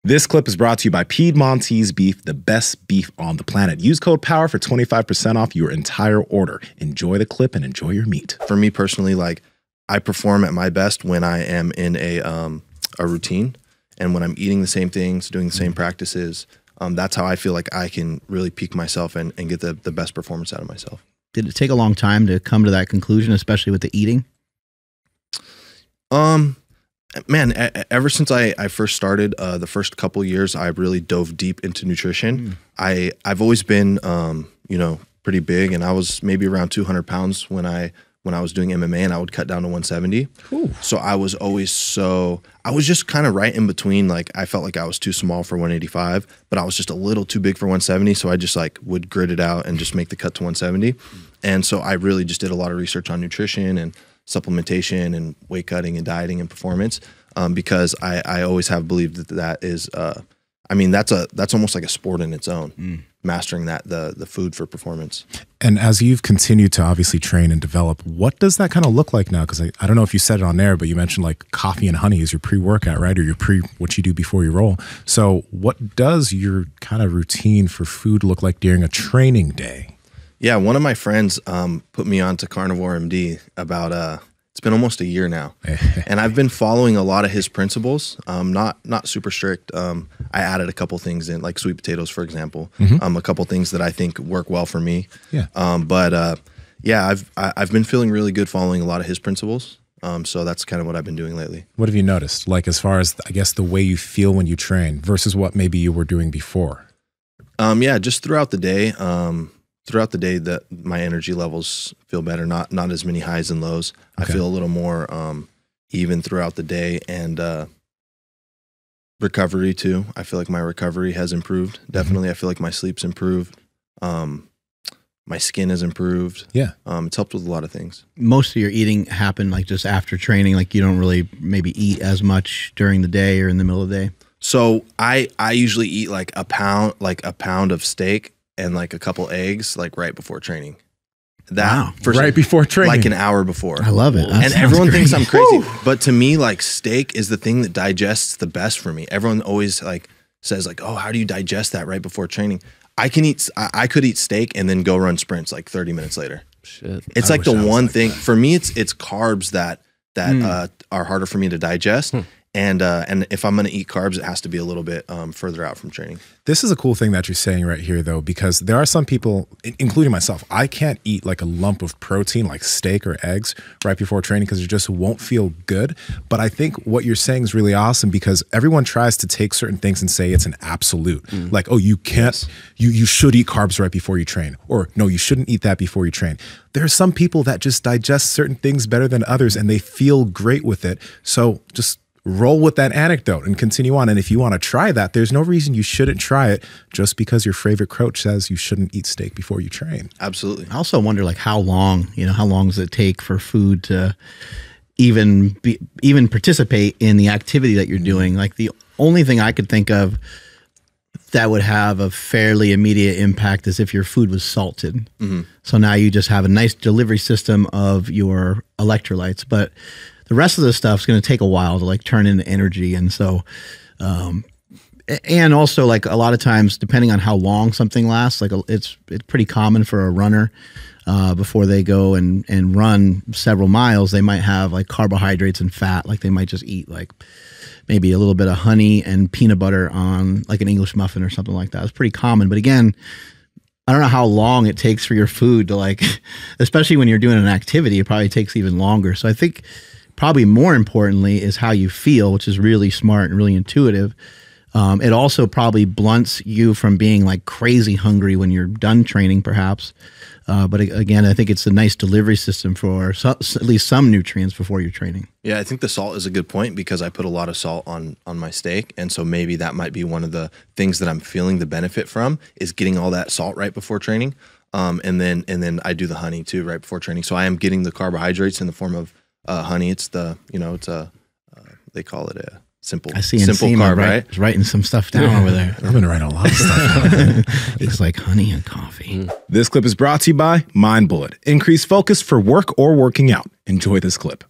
This clip is brought to you by Piedmontese Beef, the best beef on the planet. Use code POWER for 25% off your entire order. Enjoy the clip and enjoy your meat. For me personally, like I perform at my best when I am in a routine and when I'm eating the same things, doing the same practices. That's how I feel like I can really peak myself and get the best performance out of myself. Did it take a long time to come to that conclusion, especially with the eating? Man, ever since I first started, the first couple years, I really dove deep into nutrition. I've always been, you know, pretty big, and I was maybe around 200 pounds when I was doing MMA, and I would cut down to 170. Ooh. So I was always I was just kind of right in between. Like I felt like I was too small for 185, but I was just a little too big for 170. So I just like would grit it out and just make the cut to 170. And so I really just did a lot of research on nutrition and supplementation and weight cutting and dieting and performance, because I always have believed that is, I mean, that's almost like a sport in its own, mastering the food for performance. And as you've continued to obviously train and develop, what does that kind of look like now? Because I don't know if you said it on there, but you mentioned like coffee and honey is your pre-workout, right? Or your what you do before you roll. So what does your kind of routine for food look like during a training day? Yeah, one of my friends put me on to Carnivore MD about it's been almost a year now, and I've been following a lot of his principles. Not super strict. I added a couple things in, like sweet potatoes, for example. A couple things that I think work well for me. Yeah. Yeah, I've been feeling really good following a lot of his principles. So that's kind of what I've been doing lately. What have you noticed? Like as far as I guess the way you feel when you train versus what maybe you were doing before? Yeah, just throughout the day. Throughout the day, that my energy levels feel better. Not as many highs and lows. Okay. I feel a little more even throughout the day, and recovery too. I feel like my recovery has improved. Definitely, I feel like my sleep's improved. My skin has improved. Yeah, it's helped with a lot of things. Most of your eating happened like just after training. Like you don't really maybe eat as much during the day or in the middle of the day. So I usually eat like a pound of steak and like a couple eggs, like right before training. Right before training, like an hour before. I love it. And everyone thinks I'm crazy, but to me, like steak is the thing that digests the best for me. Everyone always like says like, "Oh, how do you digest that right before training?" I could eat steak and then go run sprints like 30 minutes later. Shit, it's like the one thing for me. It's carbs that are harder for me to digest. And if I'm going to eat carbs, it has to be a little bit further out from training. This is a cool thing that you're saying right here, though, because there are some people, including myself, I can't eat like a lump of protein like steak or eggs right before training because it just won't feel good. But I think what you're saying is really awesome because everyone tries to take certain things and say it's an absolute. Like, oh, you can't, you should eat carbs right before you train. Or no, you shouldn't eat that before you train. There are some people that just digest certain things better than others and they feel great with it. So just roll with that anecdote and continue on. And if you want to try that, there's no reason you shouldn't try it just because your favorite coach says you shouldn't eat steak before you train. Absolutely. I also wonder like how long does it take for food to even participate in the activity that you're doing? Like the only thing I could think of that would have a fairly immediate impact is if your food was salted. So now you just have a nice delivery system of your electrolytes, but the rest of the stuff is going to take a while to like turn into energy. And so, and also like a lot of times, depending on how long something lasts, like it's pretty common for a runner before they go and run several miles, they might have like carbohydrates and fat. Like they might just eat like maybe a little bit of honey and peanut butter on like an English muffin or something like that. It's pretty common. But again, I don't know how long it takes for your food to like, especially when you're doing an activity, it probably takes even longer. So I think probably more importantly is how you feel, which is really smart and really intuitive. It also probably blunts you from being like crazy hungry when you're done training, perhaps. But again, I think it's a nice delivery system for at least some nutrients before you're training. Yeah, I think the salt is a good point because I put a lot of salt on my steak. And so maybe that might be one of the things that I'm feeling the benefit from is getting all that salt right before training. And then I do the honey too right before training. So I am getting the carbohydrates in the form of honey. It's they call it a simple Nsima, carb, right? He's writing some stuff down over there. I'm gonna write a lot of stuff down. It's like honey and coffee. This clip is brought to you by Mind Bullet. Increase focus for work or working out. Enjoy this clip.